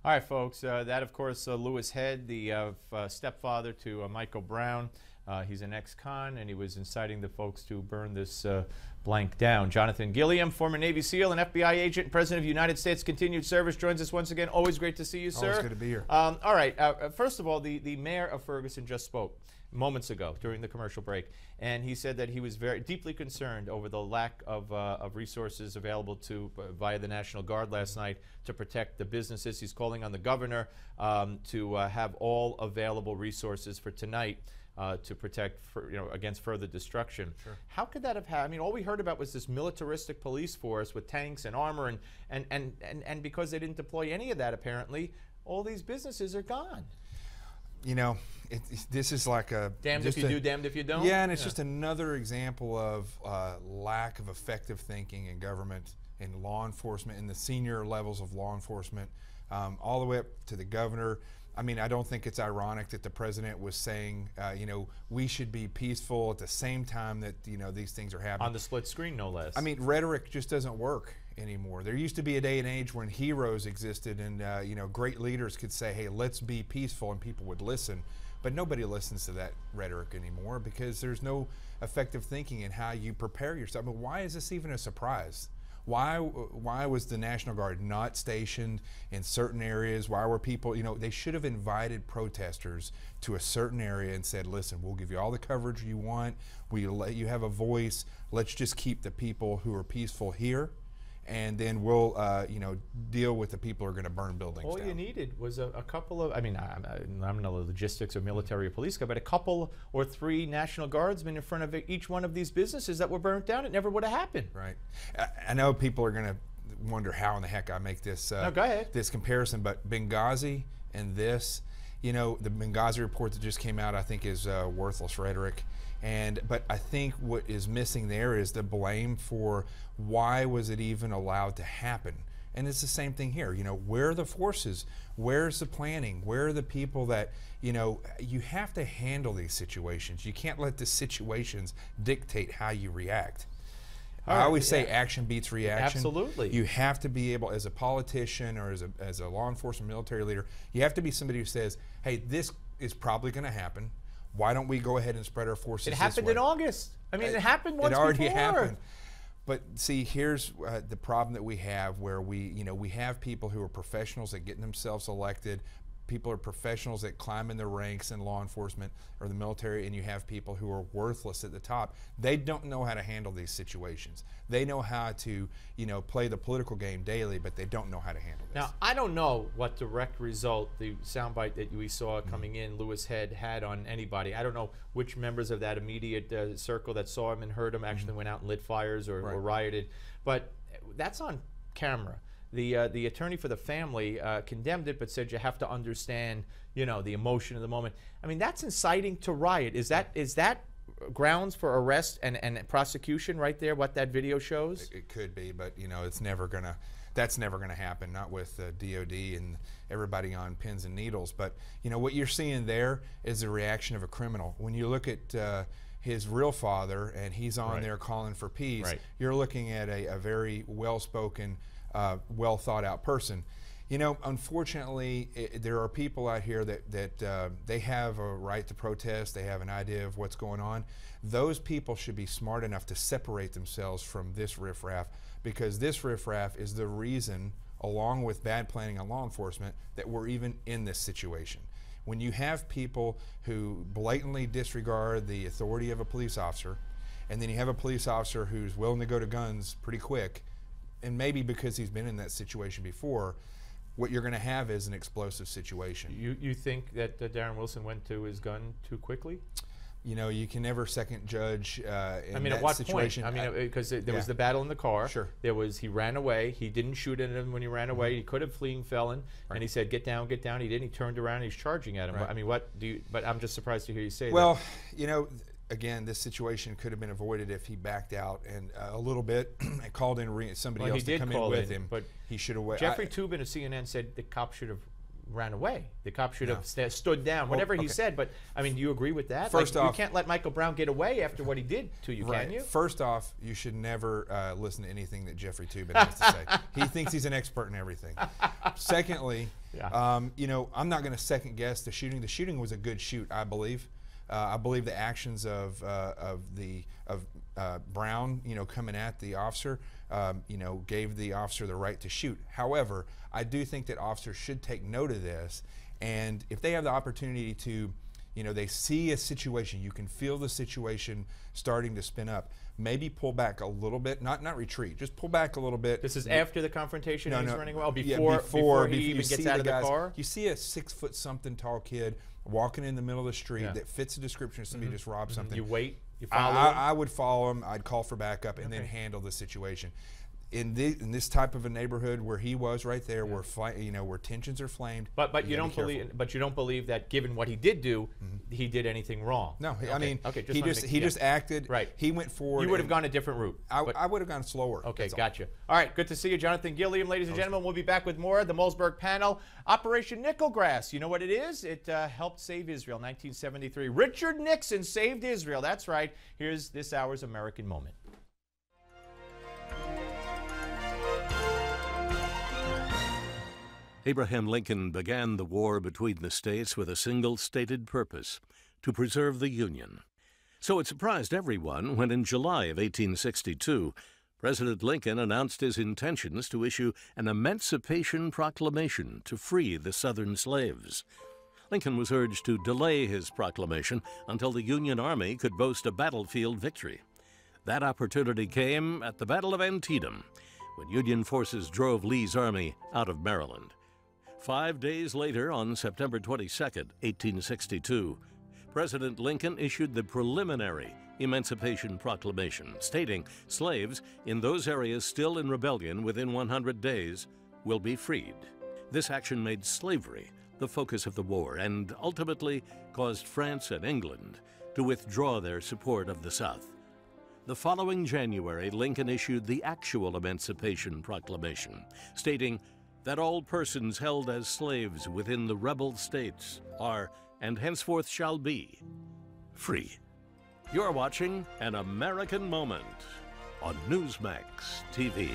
All right, folks, that, of course, Louis Head, the stepfather to Michael Brown. He's an ex-con, and he was inciting the folks to burn this blank down. Jonathan Gilliam, former Navy SEAL and FBI agent, and President of the United States Continued Service, joins us once again. Always great to see you, sir. Always good to be here. All right, first of all, the mayor of Ferguson just spoke moments ago during the commercial break, and he said that he was very deeply concerned over the lack of resources available to via the National Guard last night to protect the businesses. He's calling on the governor to have all available resources for tonight to protect against further destruction. Sure. How could that have happened? I mean, all we heard about was this militaristic police force with tanks and armor, and because they didn't deploy any of that, apparently, all these businesses are gone. You know, this is like a damned if you do, damned if you don't. Yeah, and it's just another example of lack of effective thinking in government, in law enforcement, in the senior levels of law enforcement, all the way up to the governor. I mean, I don't think it's ironic that the president was saying, you know, we should be peaceful at the same time that, you know, these things are happening. On the split screen, no less. I mean, rhetoric just doesn't work anymore. There used to be a day and age when heroes existed and, you know, great leaders could say, hey, let's be peaceful, and people would listen. But nobody listens to that rhetoric anymore because there's no effective thinking in how you prepare yourself. But why is this even a surprise? Why was the National Guard not stationed in certain areas? Why were people, you know, they should have invited protesters to a certain area and said, listen, we'll give you all the coverage you want. We'll let you have a voice. Let's just keep the people who are peaceful here, and then we'll, you know, deal with the people who are going to burn buildings All down. you needed was a couple of, I mean, I'm no logistics or military or police guy, but a couple or three National Guardsmen in front of each one of these businesses that were burnt down. It never would have happened. Right. I know people are going to wonder how in the heck I make this, no, go ahead. This comparison, but Benghazi and this, you know, the Benghazi report that just came out, I think is worthless rhetoric. But I think what is missing there is the blame for why was it even allowed to happen. And it's the same thing here. You know, where are the forces? Where's the planning? Where are the people that, you know, you have to handle these situations. You can't let the situations dictate how you react. I always say action beats reaction. Absolutely. You have to be able, as a politician or as a law enforcement military leader, you have to be somebody who says, hey, this is probably going to happen. Why don't we go ahead and spread our forces It happened in August. I mean, it happened once before. It already happened. But see, here's the problem that we have, where we have people who are professionals at getting themselves elected. People are professionals that climb in the ranks in law enforcement or the military, and you have people who are worthless at the top. They don't know how to handle these situations. They know how to, you know, play the political game daily, but they don't know how to handle this. Now, I don't know what direct result the soundbite that we saw coming in, Louis Head, had on anybody. I don't know which members of that immediate circle that saw him and heard him actually went out and lit fires or rioted. But that's on camera. The attorney for the family condemned it, but said you have to understand, you know, the emotion of the moment. I mean, that's inciting to riot. Is that grounds for arrest and prosecution right there? What that video shows? It could be, but you know, it's never gonna. That's never gonna happen. Not with DOD and everybody on pins and needles. But you know what you're seeing there is the reaction of a criminal. When you look at his real father and he's on there calling for peace, you're looking at a very well-spoken, well thought out person. You know, unfortunately, there are people out here that they have a right to protest. They have an idea of what's going on. Those people should be smart enough to separate themselves from this riffraff, because this riffraff is the reason, along with bad planning on law enforcement, that we're even in this situation. When you have people who blatantly disregard the authority of a police officer, and then you have a police officer who's willing to go to guns pretty quick, and maybe because he's been in that situation before, what you're going to have is an explosive situation. You think that Darren Wilson went to his gun too quickly? You know, you can never second judge in I mean, that at what situation. point? I mean, because there was the battle in the car. Sure. There was, he ran away. He didn't shoot at him when he ran away. He could have fleeing felon. And he said, get down, get down. He didn't. He turned around and he's charging at him. I mean, what do you, but I'm just surprised to hear you say that. Well, you know, again, this situation could have been avoided if he backed out and a little bit and called in somebody else to come in with him. But he should have waited. Jeffrey Toobin of CNN said the cop should have ran away. The cop should have stood down, whatever he said. But, I mean, do you agree with that? First off, you can't let Michael Brown get away after what he did to you, right. can you? First off, you should never listen to anything that Jeffrey Toobin has to say. He thinks he's an expert in everything. Secondly, you know, I'm not going to second guess the shooting. The shooting was a good shoot, I believe. I believe the actions of Brown, you know, coming at the officer, you know, gave the officer the right to shoot. However, I do think that officers should take note of this, and if they have the opportunity to, you know, they see a situation, you can feel the situation starting to spin up, maybe pull back a little bit, not retreat, just pull back a little bit. This is after the confrontation he's running away? Before he even gets out of the car? You see a 6-foot-something tall kid walking in the middle of the street that fits the description of somebody just robbed something. You wait? You follow him? I would follow him. I'd call for backup and then handle the situation. In this type of a neighborhood where he was right there, where you know, where tensions are flamed. But you don't believe that given what he did do, he did anything wrong. No, I mean, he just acted. Right. He went forward. You would have gone a different route. I would have gone slower. Okay, gotcha. All right, good to see you, Jonathan Gilliam, ladies and gentlemen. We'll be back with more of the Malzberg panel. Operation Nickelgrass. You know what it is? It helped save Israel. 1973. Richard Nixon saved Israel. That's right. Here's this hour's American Moment. Abraham Lincoln began the war between the states with a single stated purpose: to preserve the Union. So it surprised everyone when in July of 1862, President Lincoln announced his intentions to issue an Emancipation Proclamation to free the Southern slaves. Lincoln was urged to delay his proclamation until the Union Army could boast a battlefield victory. That opportunity came at the Battle of Antietam, when Union forces drove Lee's army out of Maryland. 5 days later, on September 22, 1862, President Lincoln issued the preliminary Emancipation Proclamation, stating slaves in those areas still in rebellion within 100 days will be freed. This action made slavery the focus of the war and ultimately caused France and England to withdraw their support of the South. The following January, Lincoln issued the actual Emancipation Proclamation, stating that all persons held as slaves within the rebel states are, and henceforth shall be, free. You're watching An American Moment on Newsmax TV.